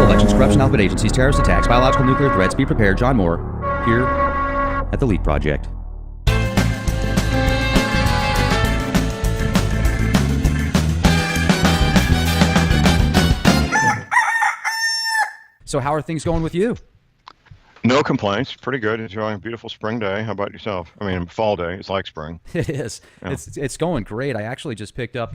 Elections, corruption, alphabet agencies, terrorist attacks, biological nuclear threats. Be prepared. John Moore, here at the Lead Project. So how are things going with you? No complaints. Pretty good. Enjoying a beautiful spring day. How about yourself? I mean, fall day. It's like spring. It is. Yeah. It's going great. I actually just picked up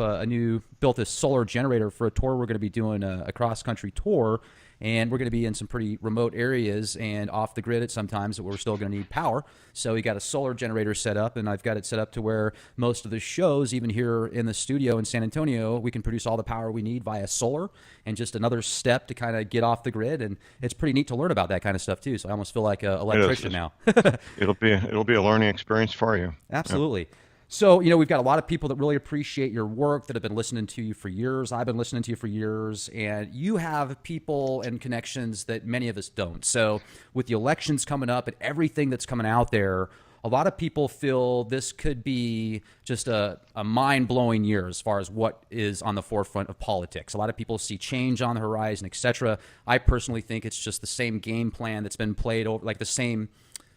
built a solar generator for a tour. We're going to be doing a cross-country tour, and we're going to be in some pretty remote areas and off the grid at sometimes that we're still going to need power. So we got a solar generator set up, and I've got it set up to where most of the shows, even here in the studio in San Antonio, we can produce all the power we need via solar, and just another step to kind of get off the grid. And it's pretty neat to learn about that kind of stuff too. So I almost feel like an electrician now. It'll be a learning experience for you. Absolutely. Yep. So, we've got a lot of people that really appreciate your work, that have been listening to you for years. I've been listening to you for years, and you have people and connections that many of us don't. So with the elections coming up and everything that's coming out there, a lot of people feel this could be just a mind-blowing year as far as what is on the forefront of politics. A lot of people see change on the horizon, etc. I personally think it's just the same game plan that's been played over, like the same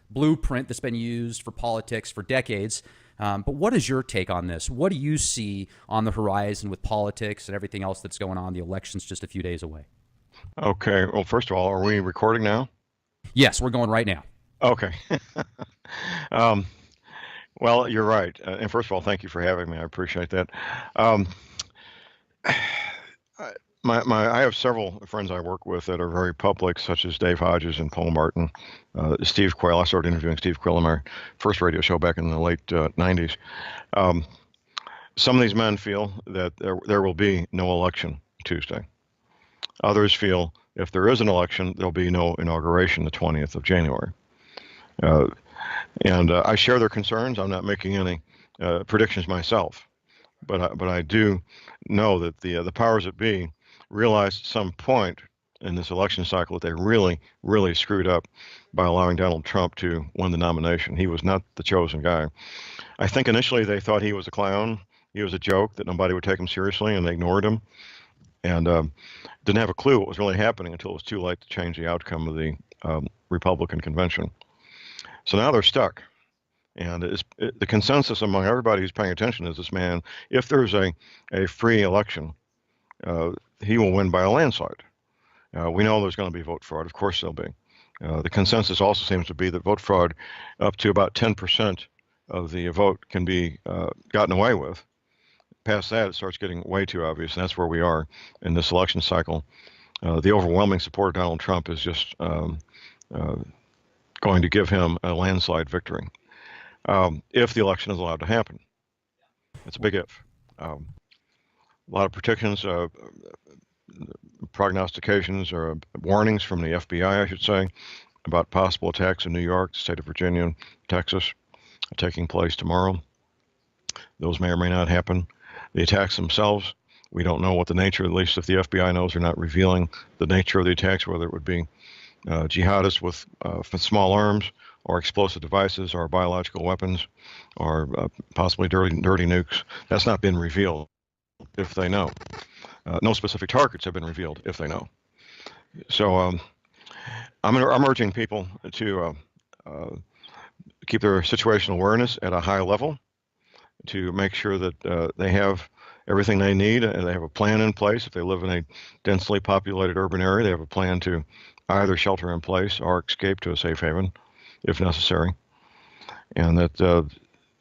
blueprint that's been used for politics for decades. But what is your take on this? What do you see on the horizon with politics and everything else that's going on? The election's just a few days away. Okay. Well, first of all, are we recording now? Yes, we're going right now. Okay. Well, you're right. And first of all, thank you for having me. I appreciate that. I have several friends I work with that are very public, such as Dave Hodges and Paul Martin, Steve Quayle. I started interviewing Steve Quayle on my first radio show back in the late 90s. Some of these men feel that there will be no election Tuesday. Others feel if there is an election, there'll be no inauguration the 20th of January. And I share their concerns. I'm not making any predictions myself, but I do know that the powers that be realized at some point in this election cycle that they really, really screwed up by allowing Donald Trump to win the nomination. He was not the chosen guy. I think initially they thought he was a clown. He was a joke, that nobody would take him seriously, and they ignored him and didn't have a clue what was really happening until it was too late to change the outcome of the Republican convention. So now they're stuck. And the consensus among everybody who's paying attention is this man, if there's a free election, he will win by a landslide. We know there's going to be vote fraud. Of course there'll be. The consensus also seems to be that vote fraud up to about 10% of the vote can be gotten away with. Past that, it starts getting way too obvious, and that's where we are in this election cycle. The overwhelming support of Donald Trump is just going to give him a landslide victory if the election is allowed to happen. It's a big if. A lot of predictions, prognostications, or warnings from the FBI, I should say, about possible attacks in New York, the state of Virginia, and Texas taking place tomorrow. Those may or may not happen. The attacks themselves, we don't know what the nature, at least if the FBI knows, they're not revealing the nature of the attacks, whether it would be jihadists with small arms or explosive devices or biological weapons or possibly dirty nukes. That's not been revealed if they know. No specific targets have been revealed if they know. So I'm urging people to keep their situational awareness at a high level, to make sure that they have everything they need and they have a plan in place. If they live in a densely populated urban area, they have a plan to either shelter in place or escape to a safe haven if necessary. And that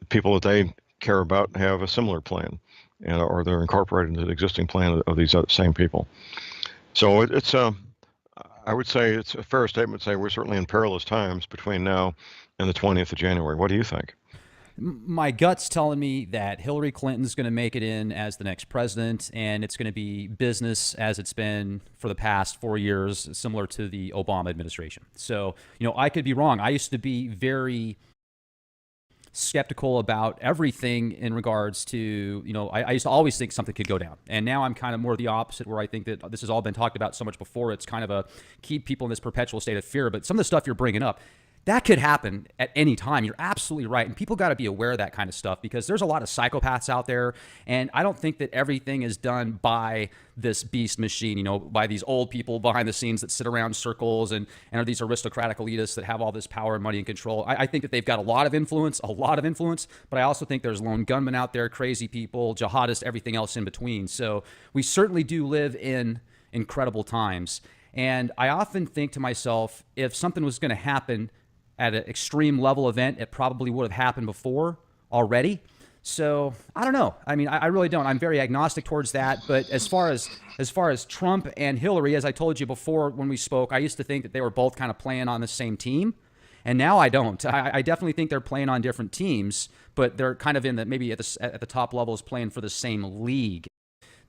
people that they care about have a similar plan, or they're incorporated into the existing plan of these same people. So it's I would say it's a fair statement to say we're certainly in perilous times between now and the 20th of January. What do you think? My gut's telling me that Hillary Clinton's going to make it in as the next president, and it's going to be business as it's been for the past 4 years, similar to the Obama administration. So, I could be wrong. I used to be very skeptical about everything in regards to, I used to always think something could go down. And now I'm kind of more the opposite, where I think that this has all been talked about so much before. It's kind of keep people in this perpetual state of fear. But some of the stuff you're bringing up, that could happen at any time. You're absolutely right. And people got to be aware of that kind of stuff because there's a lot of psychopaths out there. And I don't think that everything is done by this beast machine, by these old people behind the scenes that sit around circles and are these aristocratic elitists that have all this power and money and control. I think that they've got a lot of influence, but I also think there's lone gunmen out there, crazy people, jihadists, everything else in between. So we certainly do live in incredible times. And I often think to myself, if something was going to happen at an extreme level event, it probably would have happened before already. So I don't know. I mean, I really don't. I'm very agnostic towards that. But as far as Trump and Hillary, as I told you before when we spoke, I used to think that they were both kind of playing on the same team. And now I don't. I definitely think they're playing on different teams, but they're kind of in the maybe at the top levels playing for the same league.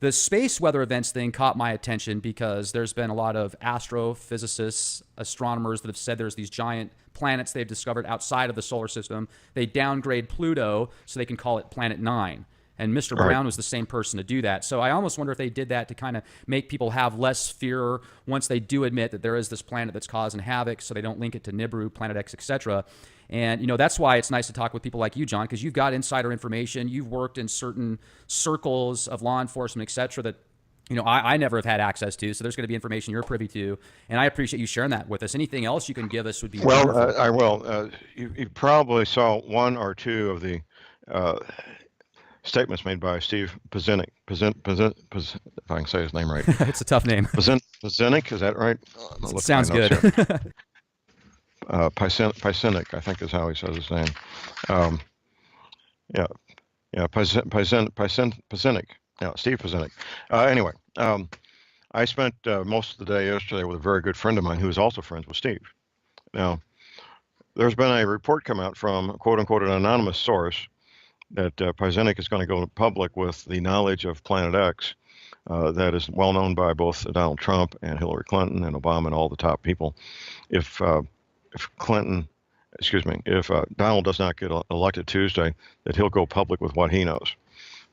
The space weather events thing caught my attention because there's been a lot of astrophysicists, astronomers that have said there's these giant planets they've discovered outside of the solar system. They downgrade Pluto so they can call it Planet 9. And Mr. Brown was the same person to do that. So I almost wonder if they did that to kind of make people have less fear once they do admit that there is this planet that's causing havoc, so they don't link it to Nibiru, Planet X, etc. And, that's why it's nice to talk with people like you, John, because you've got insider information. You've worked in certain circles of law enforcement, etc. that, I never have had access to. So there's going to be information you're privy to. And I appreciate you sharing that with us. Anything else you can give us would be wonderful. I will. You probably saw one or two of the statements made by Steve Pacinic. If I can say his name right. It's a tough name. Pacinic, is that right? Sounds good. Pacinic, I think is how he says his name. Pacinic. Yeah, Steve Pacinic. Anyway, I spent most of the day yesterday with a very good friend of mine who is also friends with Steve. Now, there's been a report come out from quote-unquote an anonymous source that Pacinic is going to go public with the knowledge of Planet X that is well known by both Donald Trump and Hillary Clinton and Obama and all the top people. If Donald does not get elected Tuesday, that he'll go public with what he knows,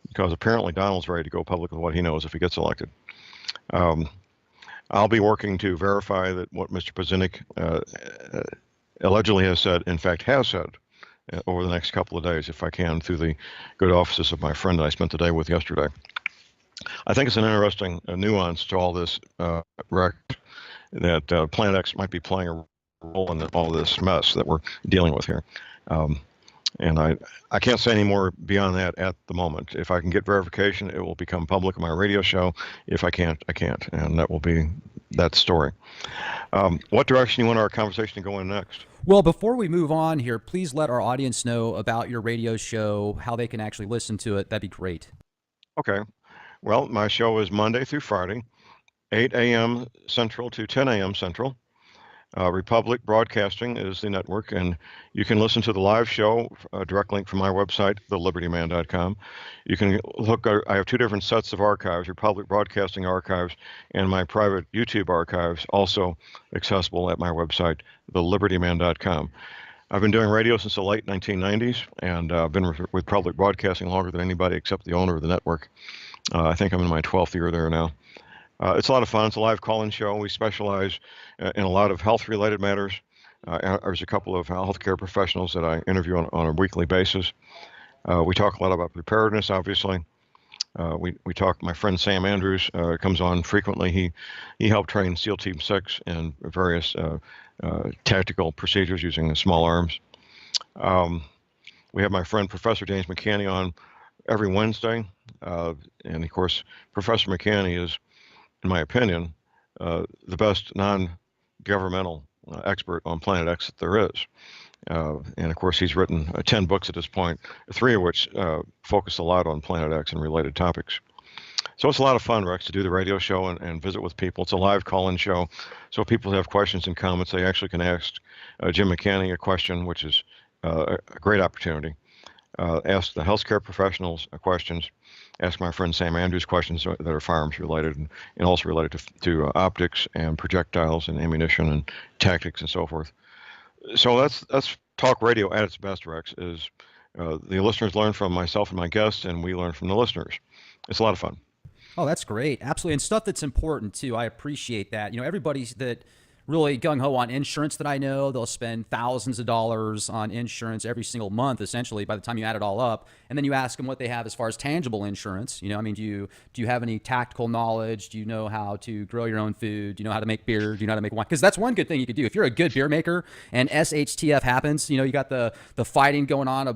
because apparently Donald's ready to go public with what he knows if he gets elected. I'll be working to verify that what Mr. Pacinic allegedly has said, in fact has said, over the next couple of days, if I can, through the good offices of my friend that I spent the day with yesterday. I think it's an interesting nuance to all this record that Planet X might be playing a role in all this mess that we're dealing with here. And I can't say any more beyond that at the moment. If I can get verification, it will become public on my radio show. If I can't, I can't. And that will be that story. What direction do you want our conversation to go in next? Well, before we move on here, please let our audience know about your radio show, how they can actually listen to it. That'd be great. Okay. Well, my show is Monday through Friday, 8 a.m. Central to 10 a.m. Central. Republic Broadcasting is the network, and you can listen to the live show, direct link from my website, thelibertyman.com. You can look, I have two different sets of archives, Republic Broadcasting archives and my private YouTube archives, also accessible at my website, thelibertyman.com. I've been doing radio since the late 1990s, and I've been with Public Broadcasting longer than anybody except the owner of the network. I think I'm in my 12th year there now. It's a lot of fun. It's a live call-in show. We specialize in a lot of health-related matters. There's a couple of healthcare professionals that I interview on a weekly basis. We talk a lot about preparedness, obviously. We talk. My friend Sam Andrews comes on frequently. He helped train SEAL Team 6 in various tactical procedures using the small arms. We have my friend Professor James McCanney on every Wednesday, and of course, Professor McCanney is, in my opinion, the best non-governmental expert on Planet X that there is. And of course, he's written 10 books at this point, 3 of which focus a lot on Planet X and related topics. So it's a lot of fun, Rex, to do the radio show and visit with people. It's a live call-in show, so if people have questions and comments, they actually can ask Jim McCanney a question, which is a great opportunity. Ask the healthcare professionals questions. Ask my friend Sam Andrews questions that are firearms related and also related to optics and projectiles and ammunition and tactics and so forth. So that's talk radio at its best, Rex, is the listeners learn from myself and my guests, and we learn from the listeners. It's a lot of fun. Oh, that's great. Absolutely. And stuff that's important too. I appreciate that. Everybody that really gung ho on insurance that I know. They'll spend thousands of dollars on insurance every single month, essentially, by the time you add it all up. And then you ask them what they have as far as tangible insurance. I mean, do you have any tactical knowledge? Do you know how to grow your own food? Do you know how to make beer? Do you know how to make wine? Because that's one good thing you could do. If you're a good beer maker and SHTF happens, you got the fighting going on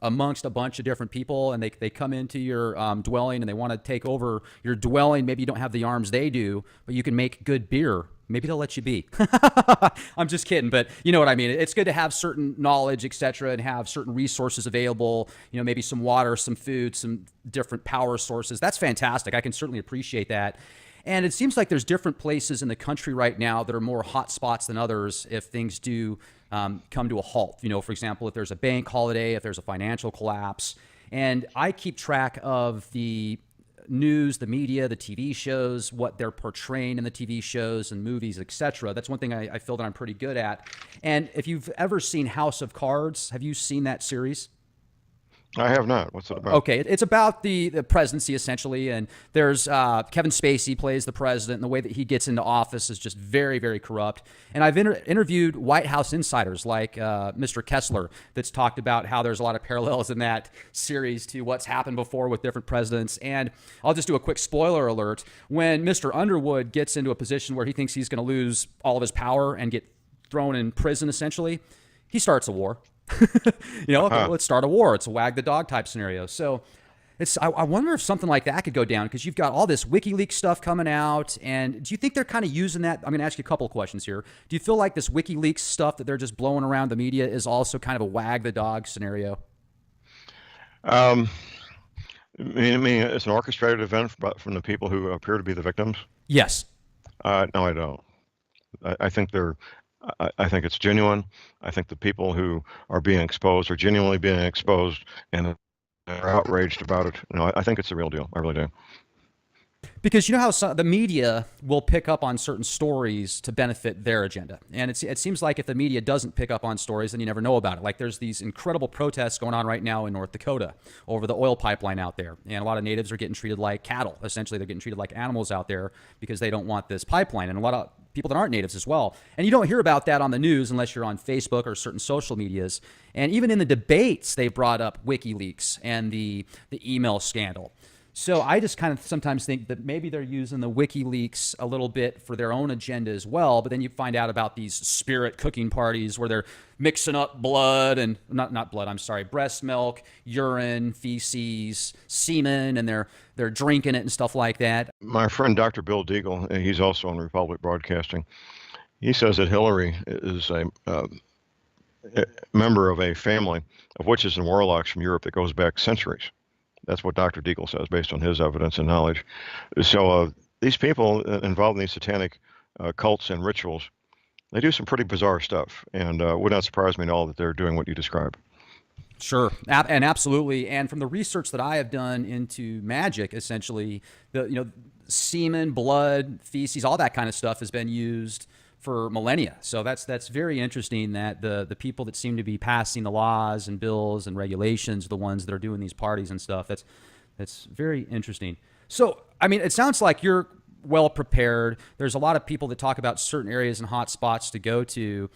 amongst a bunch of different people, and they come into your dwelling and they want to take over your dwelling. Maybe you don't have the arms they do, but you can make good beer. Maybe they'll let you be. I'm just kidding, but you know what I mean. It's good to have certain knowledge, etc., and have certain resources available. Maybe some water, some food, some different power sources. That's fantastic. I can certainly appreciate that. And it seems like there's different places in the country right now that are more hot spots than others if things do come to a halt. For example, if there's a bank holiday, if there's a financial collapse. And I keep track of the news, the media, the TV shows, what they're portraying in the TV shows and movies, etc. That's one thing I feel that I'm pretty good at. And if you've ever seen House of Cards, have you seen that series? I have not. What's it about? Okay, it's about the presidency essentially, and there's Kevin Spacey plays the president, and the way that he gets into office is just very, very corrupt. And I've interviewed White House insiders like Mr. Kessler that's talked about how there's a lot of parallels in that series to what's happened before with different presidents. And I'll just do a quick spoiler alert. When Mr. Underwood gets into a position where he thinks he's going to lose all of his power and get thrown in prison essentially, he starts a war. Okay, let's start a war. It's a wag the dog type scenario. So I wonder if something like that could go down, because you've got all this WikiLeaks stuff coming out. And do you think they're kind of using that? I'm going to ask you a couple of questions here. Do you feel like this WikiLeaks stuff that they're just blowing around the media is also kind of a wag the dog scenario? I mean, it's an orchestrated event from the people who appear to be the victims? Yes. No, I don't. I think I think it's genuine. I think the people who are being exposed are genuinely being exposed and are outraged about it. I think it's the real deal. I really do. Because you know how the media will pick up on certain stories to benefit their agenda. And it seems like if the media doesn't pick up on stories, then you never know about it. Like there's these incredible protests going on right now in North Dakota over the oil pipeline out there. And a lot of natives are getting treated like cattle. Essentially, they're getting treated like animals out there because they don't want this pipeline. And a lot of people that aren't natives as well. And you don't hear about that on the news unless you're on Facebook or certain social medias. And even in the debates, they brought up WikiLeaks and the email scandal. So I just kind of sometimes think that maybe they're using the WikiLeaks a little bit for their own agenda as well. But then you find out about these spirit cooking parties where they're mixing up blood and not blood, I'm sorry, breast milk, urine, feces, semen, and they're drinking it and stuff like that. My friend Dr. Bill Deagle, he's also on Republic Broadcasting. He says that Hillary is a member of a family of witches and warlocks from Europe that goes back centuries. That's what Dr. Deagle says based on his evidence and knowledge. So these people involved in these satanic cults and rituals, they do some pretty bizarre stuff, and it would not surprise me at all that they're doing what you describe. Sure, and absolutely. And from the research that I have done into magic, essentially, semen, blood, feces, all that kind of stuff has been used for millennia. So that's very interesting that the people that seem to be passing the laws and bills and regulations are the ones that are doing these parties and stuff. That's very interesting. So, I mean, it sounds like you're well prepared. There's a lot of people that talk about certain areas and hot spots to go to.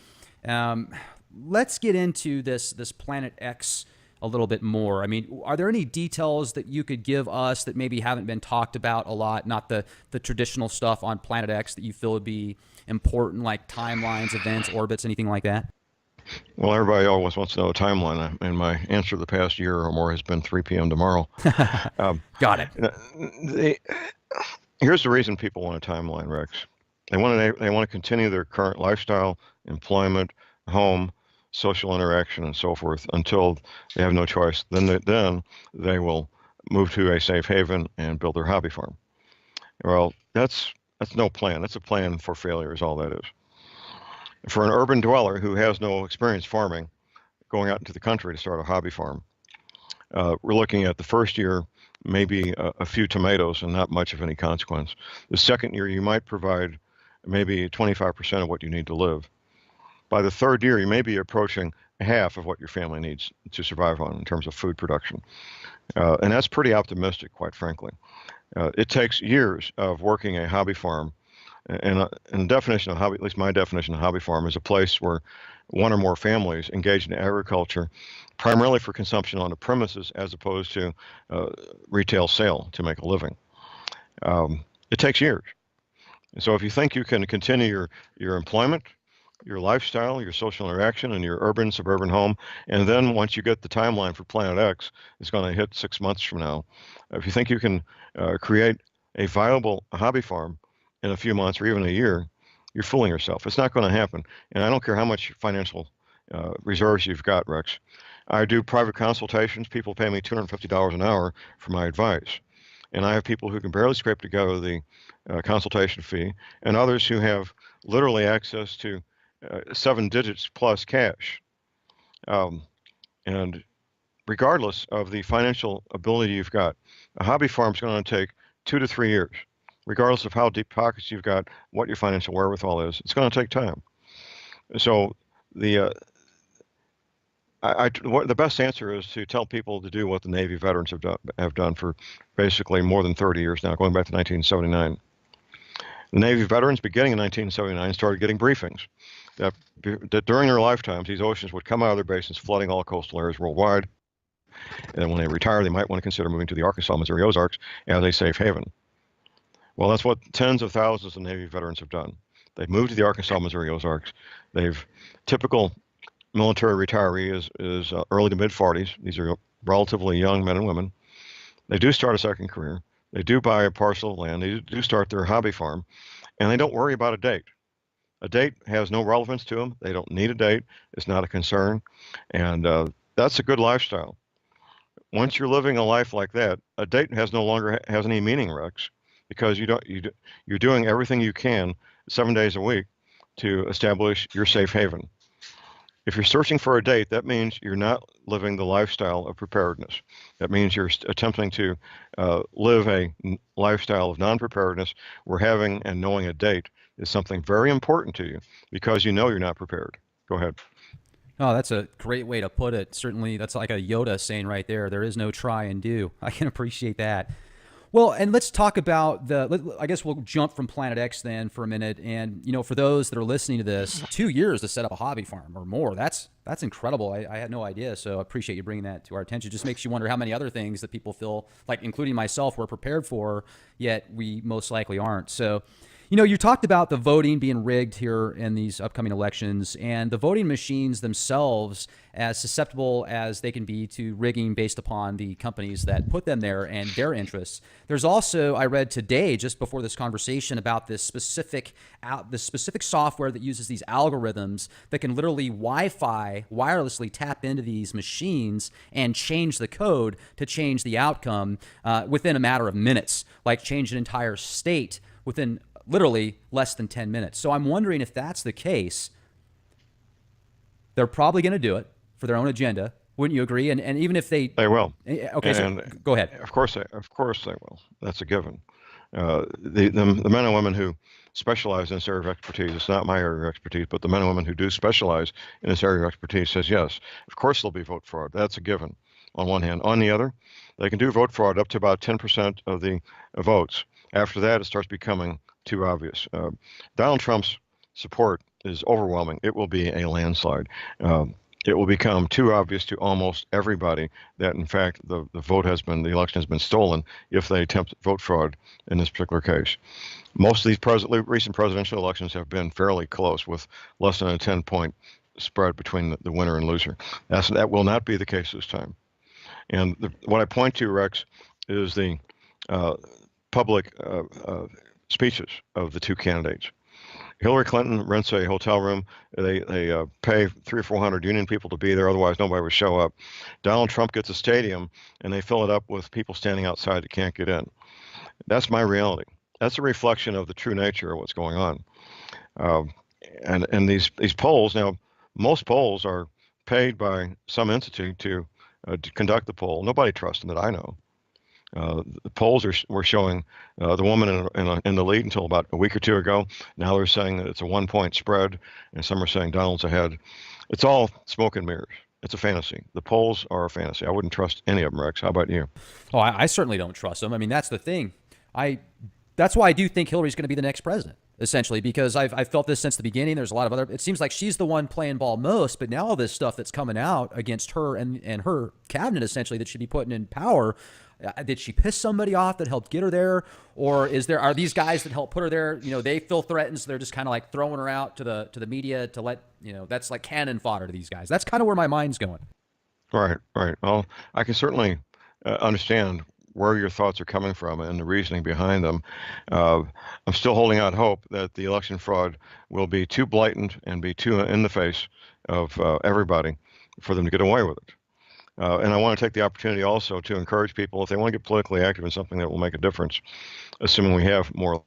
Let's get into this Planet X a little bit more. I mean, are there any details that you could give us that maybe haven't been talked about a lot, not the traditional stuff on Planet X that you feel would be important, like timelines, events, orbits, anything like that? Well, everybody always wants to know a timeline, and my answer the past year or more has been 3 p.m. tomorrow. Got it. Here's the reason people want a timeline, Rex. They want to continue their current lifestyle, employment, home, social interaction, and so forth until they have no choice. Then they will move to a safe haven and build their hobby farm. Well, that's no plan. That's a plan for failure is all that is. For an urban dweller who has no experience farming, going out into the country to start a hobby farm, we're looking at the first year, maybe a few tomatoes and not much of any consequence. The second year, you might provide maybe 25% of what you need to live. By the third year, you may be approaching half of what your family needs to survive on in terms of food production. And that's pretty optimistic, quite frankly. It takes years of working a hobby farm And the definition of hobby, at least my definition of hobby farm, is a place where one or more families engage in agriculture primarily for consumption on the premises as opposed to uh, retail sale to make a living. It takes years. So if you think you can continue your employment, your lifestyle, your social interaction, and your urban suburban home, and then once you get the timeline for Planet X, it's going to hit 6 months from now. If you think you can create a viable hobby farm in a few months or even a year, you're fooling yourself. It's not going to happen. And I don't care how much financial reserves you've got, Rex. I do private consultations. People pay me $250 an hour for my advice. And I have people who can barely scrape together the consultation fee, and others who have literally access to 7 digits plus cash. Um, and regardless of the financial ability you've got, a hobby farm is going to take 2 to 3 years. Regardless of how deep pockets you've got, what your financial wherewithal is, it's going to take time. So the the best answer is to tell people to do what the Navy veterans have done for basically more than 30 years now, going back to 1979. The Navy veterans, beginning in 1979, started getting briefings that during their lifetimes, these oceans would come out of their basins, flooding all coastal areas worldwide. And when they retire, they might want to consider moving to the Arkansas, Missouri Ozarks as a safe haven. Well, that's what tens of thousands of Navy veterans have done. They've moved to the Arkansas, Missouri Ozarks. Typical military retiree is early to mid 40s. These are relatively young men and women. They do start a second career. They do buy a parcel of land. They do start their hobby farm, and they don't worry about a date. A date has no relevance to them. They don't need a date. It's not a concern, and that's a good lifestyle. Once you're living a life like that, a date no longer has any meaning, Rex, because you're doing everything you can 7 days a week to establish your safe haven. If you're searching for a date, that means you're not living the lifestyle of preparedness. That means you're attempting to live a lifestyle of non-preparedness, where having and knowing a date is something very important to you because you know you're not prepared. Go ahead. Oh, that's a great way to put it. Certainly, that's like a Yoda saying right there. There is no try and do. I can appreciate that. Well, and let's talk about I guess we'll jump from Planet X then for a minute. And, for those that are listening to this, 2 years to set up a hobby farm or more, that's incredible. I had no idea. So I appreciate you bringing that to our attention. It just makes you wonder how many other things that people feel like, including myself, we're prepared for, yet we most likely aren't. So, you talked about the voting being rigged here in these upcoming elections, and the voting machines themselves as susceptible as they can be to rigging based upon the companies that put them there and their interests. There's also, I read today, just before this conversation, about this specific software that uses these algorithms that can literally Wi-Fi wirelessly tap into these machines and change the code to change the outcome within a matter of minutes, like change an entire state within literally less than 10 minutes. So I'm wondering if that's the case, they're probably going to do it for their own agenda. Wouldn't you agree? And even if they will. Okay, so go ahead. Of course they will. That's a given. The men and women who specialize in this area of expertise, it's not my area of expertise, but the men and women who do specialize in this area of expertise says yes, of course there'll be vote fraud. That's a given on one hand. On the other, they can do vote fraud up to about 10% of the votes. After that, it starts becoming too obvious. Donald Trump's support is overwhelming. It will be a landslide. It will become too obvious to almost everybody that, in fact, the election has been stolen if they attempt vote fraud in this particular case. Most of these recent presidential elections have been fairly close, with less than a 10-point spread between the winner and loser. That will not be the case this time. And what I point to, Rex, is the public speeches of the two candidates. Hillary Clinton rents a hotel room. They pay 300 or 400 union people to be there. Otherwise, nobody would show up. Donald Trump gets a stadium, and they fill it up with people standing outside that can't get in. That's my reality. That's a reflection of the true nature of what's going on. And these polls, now, most polls are paid by some entity to conduct the poll. Nobody trusts them that I know. The polls were showing the woman in the lead until about a week or two ago. Now they're saying that it's a 1-point spread, and some are saying Donald's ahead. It's all smoke and mirrors. It's a fantasy. The polls are a fantasy. I wouldn't trust any of them, Rex. How about you? Oh, I certainly don't trust them. I mean, that's the thing. That's why I do think Hillary's going to be the next president. essentially, because I've felt this since the beginning. There's a lot of other, it seems like she's the one playing ball most, but now all this stuff that's coming out against her and her cabinet, essentially, that should be putting in power. Did she piss somebody off that helped get her there? Or are these guys that helped put her there, they feel threatened, so they're just kind of like throwing her out to the media to let, that's like cannon fodder to these guys. That's kind of where my mind's going. Right, right. Well, I can certainly understand where your thoughts are coming from and the reasoning behind them. Uh, I'm still holding out hope that the election fraud will be too blatant and be too in the face of everybody for them to get away with it. And I want to take the opportunity also to encourage people, if they want to get politically active in something that will make a difference, assuming we have more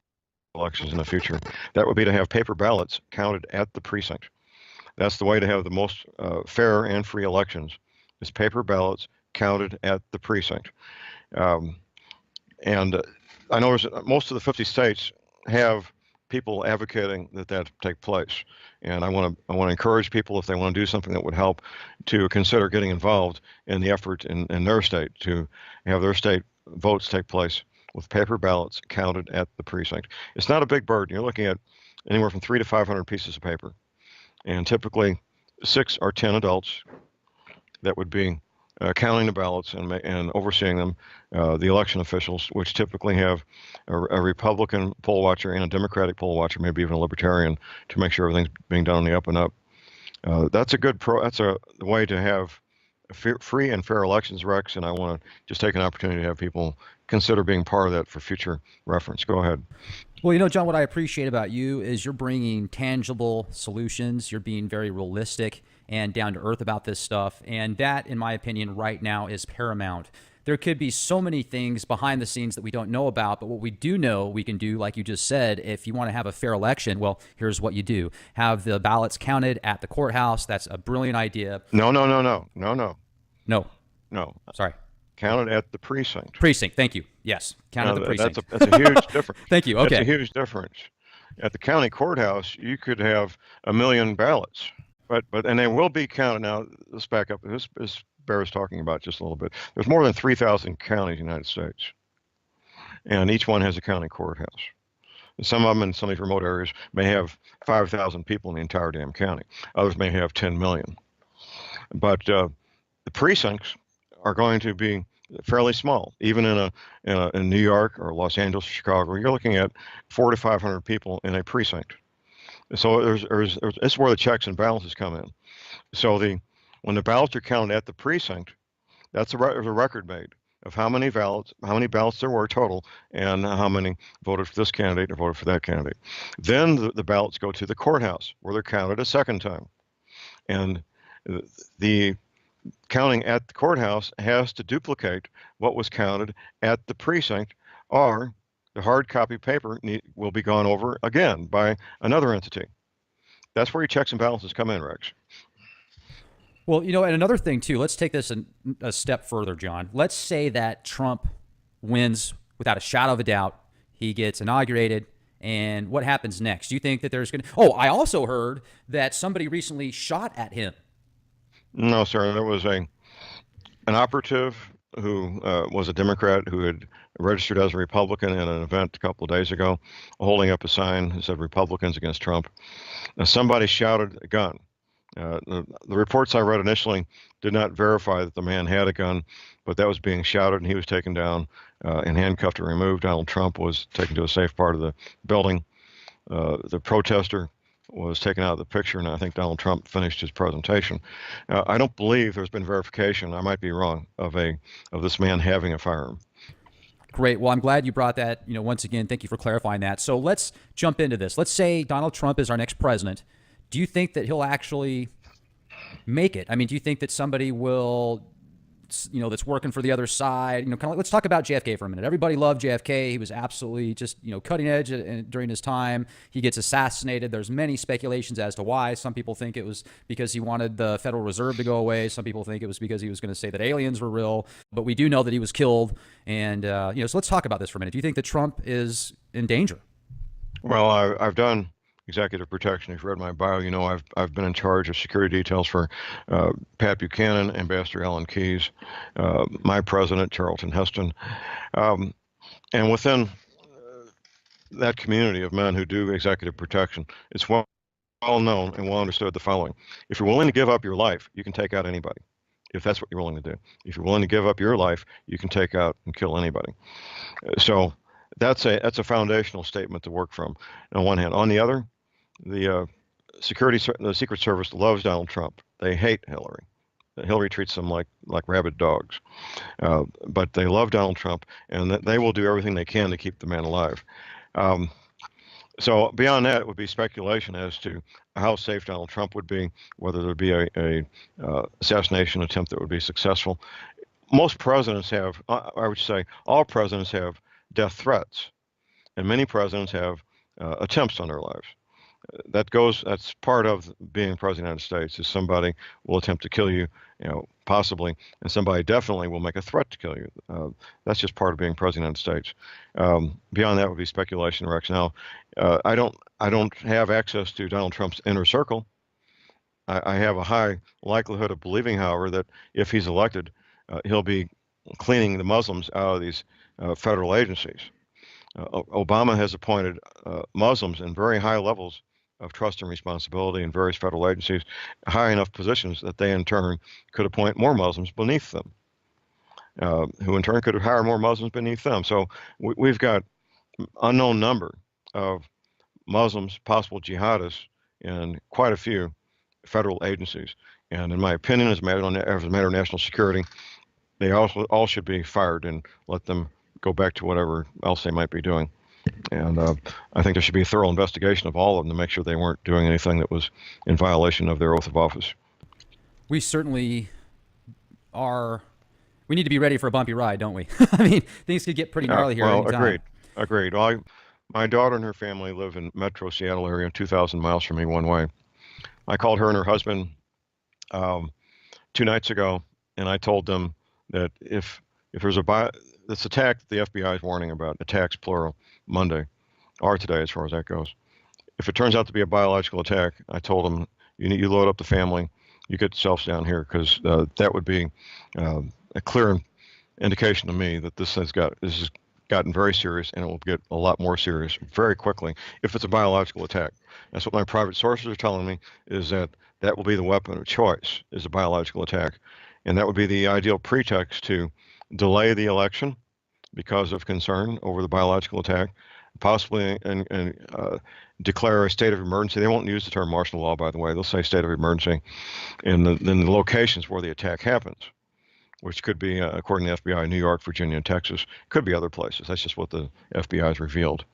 elections in the future, that would be to have paper ballots counted at the precinct. That's the way to have the most fair and free elections, is paper ballots counted at the precinct. Um, and I know most of the 50 states have people advocating that take place. And I want to encourage people, if they want to do something that would help, to consider getting involved in the effort in their state to have their state votes take place with paper ballots counted at the precinct. It's not a big burden. You're looking at anywhere from 300 to 500 pieces of paper, and typically 6 or 10 adults that would be counting the ballots and overseeing them, the election officials, which typically have a Republican poll watcher and a Democratic poll watcher, maybe even a Libertarian, to make sure everything's being done on the up and up. That's a way to have free and fair elections, Rex, and I want to just take an opportunity to have people consider being part of that for future reference. Go ahead. Well, John, what I appreciate about you is you're bringing tangible solutions. You're being very realistic and down to earth about this stuff. And that, in my opinion, right now is paramount. There could be so many things behind the scenes that we don't know about, but what we do know we can do, like you just said, if you want to have a fair election, well, here's what you do. Have the ballots counted at the courthouse. That's a brilliant idea. No. No. No. Sorry. Counted at the precinct. Precinct. Thank you. Yes. Counted at the precinct. That's a huge difference. Thank you. Okay. That's a huge difference. At the county courthouse, you could have 1 million ballots. And they will be counted. Now, let's back up. This bears talking about just a little bit. There's more than 3,000 counties in the United States, and each one has a county courthouse. And some of them in some of these remote areas may have 5,000 people in the entire damn county. Others may have 10 million. But the precincts are going to be fairly small. Even in New York or Los Angeles, Chicago, you're looking at 400 to 500 people in a precinct. So it's where the checks and balances come in. So when the ballots are counted at the precinct, there's a record made of how many ballots there were total, and how many voted for this candidate or voted for that candidate. Then the ballots go to the courthouse, where they're counted a second time, and the counting at the courthouse has to duplicate what was counted at the precinct, or the hard copy paper will be gone over again by another entity. That's where your checks and balances come in, Rex. Well, and another thing too, let's take this a step further, John. Let's say that Trump wins without a shadow of a doubt. He gets inaugurated, and what happens next? Do you think that there's going to... Oh, I also heard that somebody recently shot at him. No, sir. There was an operative who was a Democrat who had registered as a Republican at an event a couple of days ago, holding up a sign that said Republicans against Trump. Now, somebody shouted a gun. The reports I read initially did not verify that the man had a gun, but that was being shouted, and he was taken down and handcuffed and removed. Donald Trump was taken to a safe part of the building. The protester was taken out of the picture, and I think Donald Trump finished his presentation. I don't believe there's been verification, I might be wrong, of this man having a firearm. Great. Well, I'm glad you brought that. Once again, thank you for clarifying that. So let's jump into this. Let's say Donald Trump is our next president. Do you think that he'll actually make it? I mean, do you think that somebody will, that's working for the other side, kind of like, let's talk about JFK for a minute. Everybody loved JFK. He was absolutely just, cutting edge during his time. He gets assassinated. There's many speculations as to why. Some people think it was because he wanted the Federal Reserve to go away. Some people think it was because he was going to say that aliens were real, but we do know that he was killed. And, so let's talk about this for a minute. Do you think that Trump is in danger? Well, I've done executive protection. If you read my bio, I've been in charge of security details for Pat Buchanan, Ambassador Alan Keyes, my president, Charlton Heston. And within that community of men who do executive protection, it's well known and well understood the following. If you're willing to give up your life, you can take out anybody. If that's what you're willing to do. If you're willing to give up your life, you can take out and kill anybody. So that's a foundational statement to work from on one hand. On the other, the the Secret Service loves Donald Trump. They hate Hillary. Hillary treats them like rabid dogs. But they love Donald Trump, and they will do everything they can to keep the man alive. Um, so beyond that, it would be speculation as to how safe Donald Trump would be, whether there would be a assassination attempt that would be successful. Most presidents have, I would say, all presidents have death threats, and many presidents have attempts on their lives. That's part of being president of the United States. Is somebody will attempt to kill you, possibly, and somebody definitely will make a threat to kill you. That's just part of being president of the United States. Beyond that would be speculation, Rex. Now, I don't have access to Donald Trump's inner circle. I have a high likelihood of believing, however, that if he's elected, he'll be cleaning the Muslims out of these federal agencies. Obama has appointed Muslims in very high levels of trust and responsibility in various federal agencies, high enough positions that they in turn could appoint more Muslims beneath them, who in turn could hire more Muslims beneath them. So we've got unknown number of Muslims, possible jihadists, in quite a few federal agencies. And in my opinion, as a matter of national security, they also all should be fired and let them go back to whatever else they might be doing. And I think there should be a thorough investigation of all of them to make sure they weren't doing anything that was in violation of their oath of office. We certainly are. We need to be ready for a bumpy ride, don't we? I mean, things could get pretty gnarly here Well, anytime. agreed. Well, my daughter and her family live in Metro Seattle area, 2,000 miles from me one way. I called her and her husband um, 2 nights ago, and I told them that if there's this attack that the FBI is warning about, attacks plural, Monday or today, as far as that goes. If it turns out to be a biological attack, I told them you load up the family, you get yourselves down here because that would be a clear indication to me that this has gotten very serious and it will get a lot more serious very quickly if it's a biological attack. That's what my private sources are telling me, is that that will be the weapon of choice, is a biological attack. And that would be the ideal pretext to delay the election because of concern over the biological attack, possibly and declare a state of emergency. They won't use the term martial law, by the way. They'll say state of emergency in the locations where the attack happens, which could be, according to the FBI, New York, Virginia, and Texas. Could be other places. That's just what the FBI has revealed.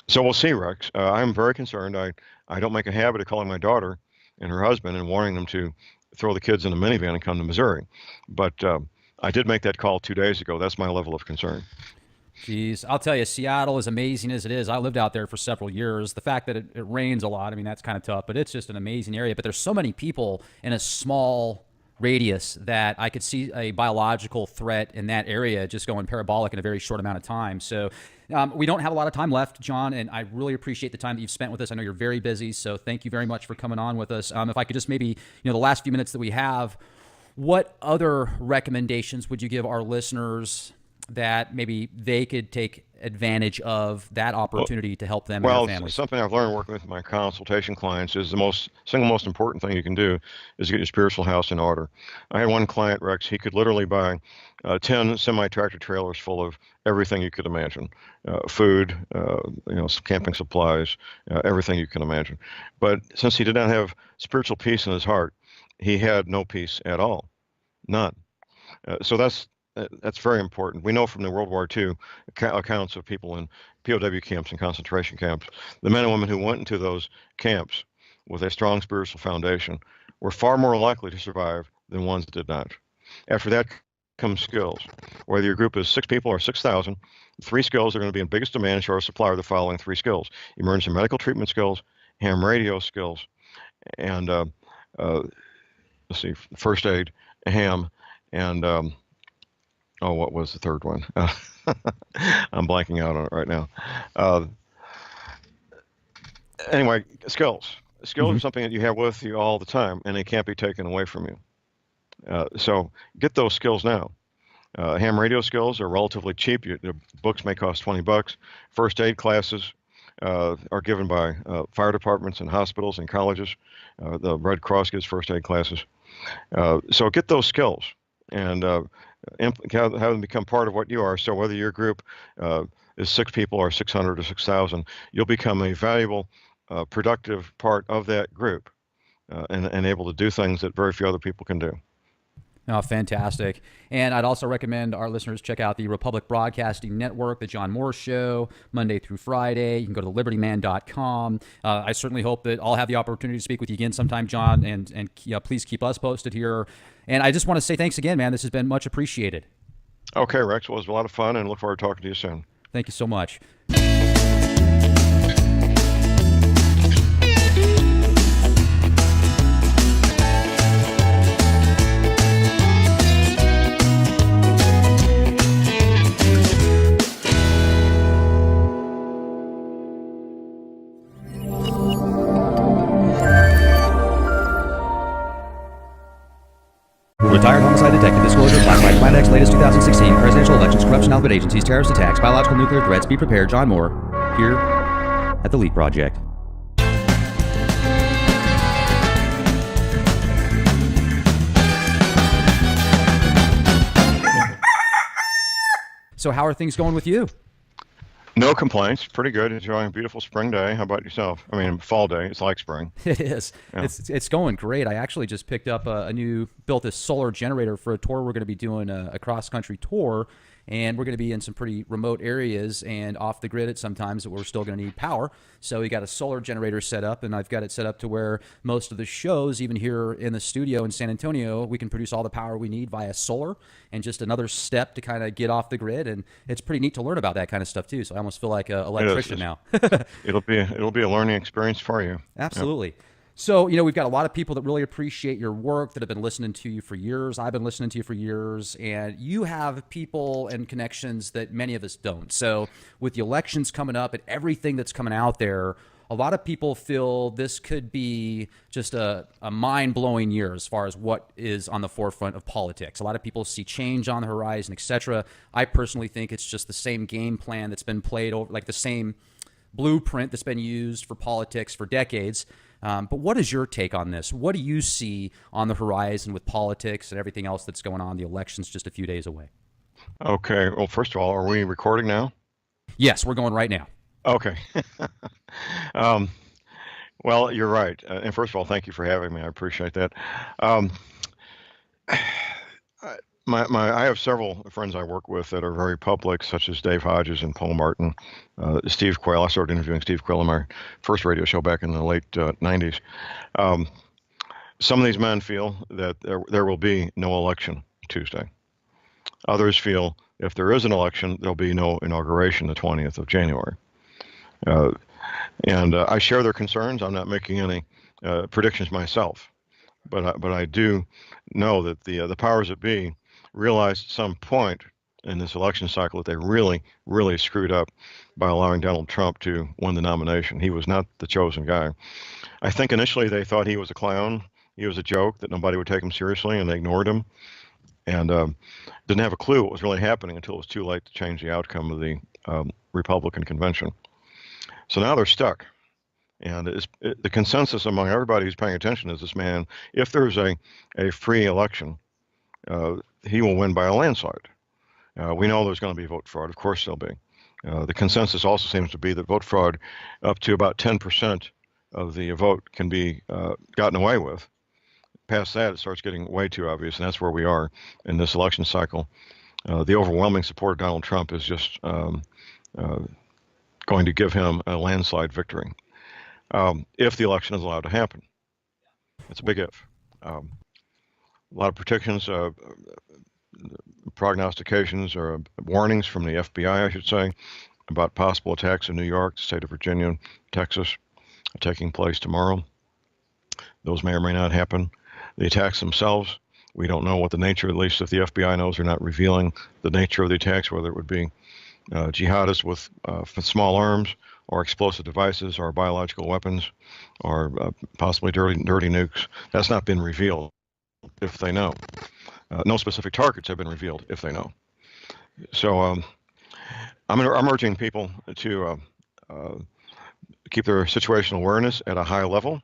So we'll see, Rex. I'm very concerned. I don't make a habit of calling my daughter and her husband and warning them to throw the kids in a minivan and come to Missouri. But I did make that call 2 days ago. That's my level of concern. Geez, I'll tell you, Seattle, as amazing as it is, I lived out there for several years. The fact that it rains a lot, I mean, that's kind of tough, but it's just an amazing area. But there's so many people in a small radius that I could see a biological threat in that area just going parabolic in a very short amount of time. So we don't have a lot of time left, John, and I really appreciate the time that you've spent with us. I know you're very busy, so thank you very much for coming on with us. If I could just maybe, the last few minutes that we have, what other recommendations would you give our listeners that maybe they could take advantage of that opportunity to help them and their families? Something I've learned working with my consultation clients is the single most important thing you can do is get your spiritual house in order. I had one client, Rex, he could literally buy 10 semi-tractor trailers full of everything you could imagine, food, camping supplies, everything you can imagine. But since he did not have spiritual peace in his heart, he had no peace at all, none. So that's very important. We know from the World War II accounts of people in POW camps and concentration camps, the men and women who went into those camps with a strong spiritual foundation were far more likely to survive than ones that did not. After that comes skills. Whether your group is 6 people or 6,000, 3 skills are going to be in biggest demand in short supply are the following 3 skills: emergency medical treatment skills, ham radio skills, and first aid, ham, and what was the third one? I'm blanking out on it right now. Uh, anyway, skills. Skills Mm-hmm. are something that you have with you all the time, and they can't be taken away from you. So get those skills now. Ham radio skills are relatively cheap. The books may cost $20. First aid classes are given by fire departments and hospitals and colleges. The Red Cross gives first aid classes. So get those skills and have them become part of what you are. So whether your group is 6 people or 600 or 6,000, you'll become a valuable, productive part of that group and able to do things that very few other people can do. Oh, fantastic. And I'd also recommend our listeners check out the Republic Broadcasting Network, the John Moore Show, Monday through Friday. You can go to libertyman.com. I certainly hope that I'll have the opportunity to speak with you again sometime, John, and please keep us posted here. And I just want to say thanks again, man. This has been much appreciated. Okay, Rex. Well, it was a lot of fun, and look forward to talking to you soon. Thank you so much. Retired homicide detective disclosure, classified Plan X, latest 2016 presidential elections, corruption, alphabet agencies, terrorist attacks, biological nuclear threats. Be prepared. John Moore, here at the Leap Project. So how are things going with you? No complaints. Pretty good. Enjoying a beautiful spring day. How about yourself? I mean, fall day. It's like spring. It is. Yeah. It's going great. I actually just picked up built a solar generator for a tour. We're going to be doing a cross-country tour, and we're going to be in some pretty remote areas and off the grid at some times that we're still going to need power. So we got a solar generator set up, and I've got it set up to where most of the shows, even here in the studio in San Antonio, we can produce all the power we need via solar, and just another step to kind of get off the grid. And it's pretty neat to learn about that kind of stuff too. So I almost feel like an electrician now. It'll be a learning experience for you. Absolutely. Yeah. So, we've got a lot of people that really appreciate your work, that have been listening to you for years. I've been listening to you for years, and you have people and connections that many of us don't. So with the elections coming up and everything that's coming out there, a lot of people feel this could be just a mind-blowing year as far as what is on the forefront of politics. A lot of people see change on the horizon, etc. I personally think it's just the same game plan that's been played over, like the same blueprint that's been used for politics for decades. But what is your take on this? What do you see on the horizon with politics and everything else that's going on? The election's just a few days away. Okay. Well, first of all, are we recording now? Yes, we're going right now. Okay. Well, you're right. And first of all, thank you for having me. I appreciate that. I have several friends I work with that are very public, such as Dave Hodges and Paul Martin, Steve Quayle. I started interviewing Steve Quayle in my first radio show back in the late 90s. Some of these men feel that there will be no election Tuesday. Others feel if there is an election, there'll be no inauguration the 20th of January. And I share their concerns. I'm not making any predictions myself, but I do know that the powers that be realized at some point in this election cycle that they really, really screwed up by allowing Donald Trump to win the nomination. He was not the chosen guy. I think initially they thought he was a clown. He was a joke, that nobody would take him seriously, and they ignored him and didn't have a clue what was really happening until it was too late to change the outcome of the Republican convention. So now they're stuck. And the consensus among everybody who's paying attention is this man, if there's a free election, he will win by a landslide. We know there's going to be vote fraud. Of course there'll be. The consensus also seems to be that vote fraud up to about 10% of the vote can be gotten away with. Past that, it starts getting way too obvious, and that's where we are in this election cycle. The overwhelming support of Donald Trump is just going to give him a landslide victory if the election is allowed to happen. It's a big if. A lot of predictions, prognostications, or warnings from the FBI, I should say, about possible attacks in New York, the state of Virginia, Texas, taking place tomorrow. Those may or may not happen. The attacks themselves, we don't know what the nature, at least if the FBI knows, they're not revealing the nature of the attacks, whether it would be jihadists with small arms or explosive devices or biological weapons or possibly dirty nukes. That's not been revealed if they know. No specific targets have been revealed, if they know. So I'm urging people to keep their situational awareness at a high level,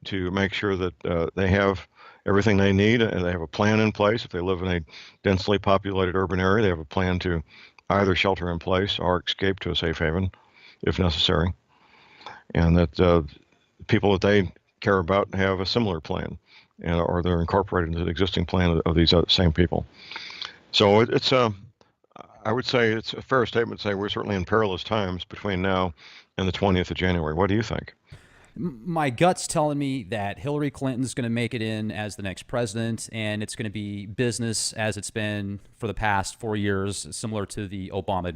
to make sure that they have everything they need and they have a plan in place. If they live in a densely populated urban area, they have a plan to either shelter in place or escape to a safe haven if necessary. And that people that they care about have a similar plan, or they're incorporated into the existing plan of these same people. So it's I would say it's a fair statement to say we're certainly in perilous times between now and the 20th of January. What do you think? My gut's telling me that Hillary Clinton's going to make it in as the next president, and it's going to be business as it's been for the past 4 years, similar to the Obama